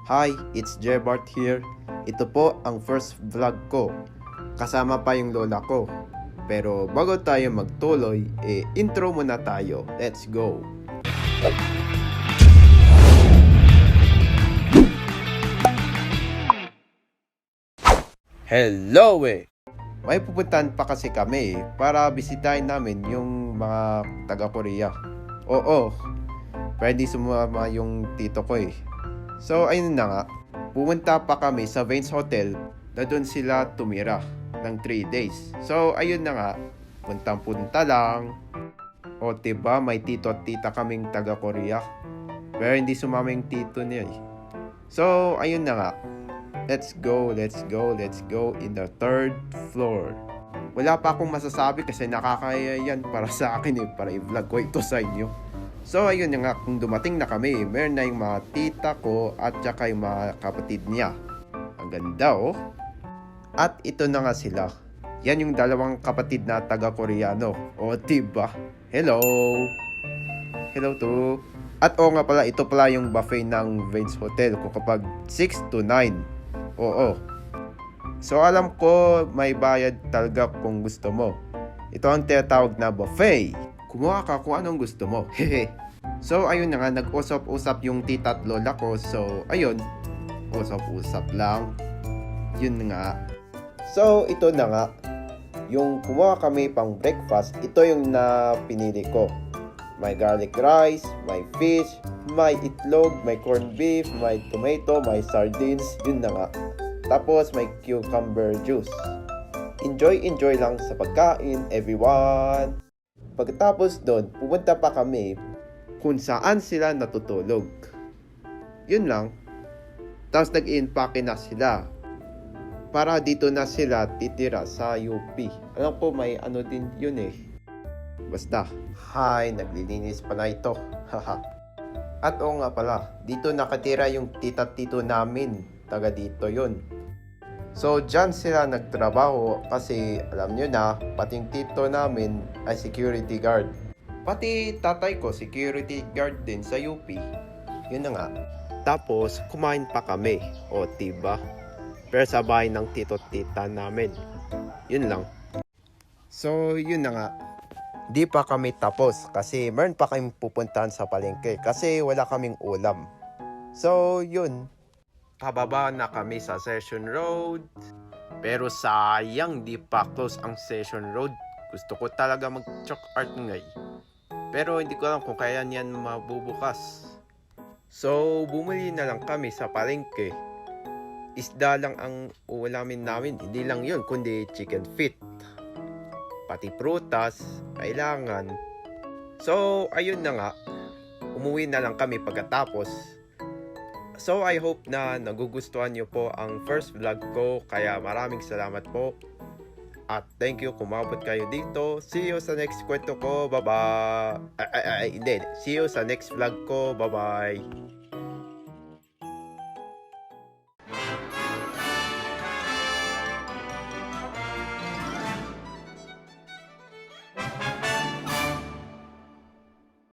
Hi, it's Jebart here. Ito po ang first vlog ko. Kasama pa yung lola ko. Pero bago tayo magtuloy, intro muna tayo. Let's go! Hello May pupuntahan pa kasi kami para bisitahin namin yung mga taga-Korea. Oo, pwede sumama yung tito ko So ayun na nga, pumunta pa kami sa Vance Hotel na doon sila tumira ng 3 days. So ayun na nga, puntang-punta lang. O diba, may tito at tita kaming taga-Korea. Pero hindi sumama yung tito niya So ayun na nga, let's go in the 3rd floor. Wala pa akong masasabi kasi nakakaya yan para sa akin para i-vlog ko ito sa inyo. So ayun na nga, kung dumating na kami, meron na yung mga tita ko at saka yung mga kapatid niya. Ang ganda At ito na nga sila. Yan yung dalawang kapatid na taga-Koreano. O diba? Hello! Hello to. At nga pala, ito pala yung buffet ng Vance Hotel ko kapag 6 to 9. Oo. So alam ko may bayad talaga kung gusto mo. Ito ang tinatawag na buffet. Kumuha ka kung anong gusto mo. Hehe. So ayun na nga, nag-usap-usap yung tita at lola ko. So ayun, usap-usap lang. Yun nga. So ito na nga, yung kumuha kami pang breakfast, ito yung pinili ko. May garlic rice, may fish, may itlog, may corned beef, may tomato, may sardines, yun na nga. Tapos may cucumber juice. Enjoy lang sa pagkain, everyone! Pagkatapos doon, pupunta pa kami kung saan sila natutulog. Yun lang. Tapos nag-i-impake na sila para dito na sila titira sa UP. Alam ko may ano din yun Basta, hi, naglilinis pala ito. Haha. At nga pala, dito nakatira yung tita-tito namin. Taga dito yun. So, dyan sila nagtrabaho kasi alam nyo na, pati yung tito namin ay security guard. Pati tatay ko, security guard din sa UP. Yun na nga. Tapos, kumain pa kami. O, diba? Pero sa bahay ng tito-tita namin. Yun lang. So, yun na nga. Di pa kami tapos kasi meron pa kaming pupuntahan sa palengke kasi wala kaming ulam. So, yun. Pababa na kami sa Session Road. Pero sayang di pa close ang Session Road. Gusto ko talaga mag-chalk art ngayon. Pero hindi ko alam kung kaya niyan mabubukas. So, bumili na lang kami sa palengke. Isda lang ang uulamin namin. Hindi lang yun, kundi chicken feet. Pati prutas, kailangan. So, ayun na nga. Umuwi na lang kami pagkatapos. So, I hope na nagugustuhan nyo po ang first vlog ko. Kaya maraming salamat po. At thank you kung umabot kayo dito. See you sa next kwento ko. Bye-bye. See you sa next vlog ko. Bye-bye.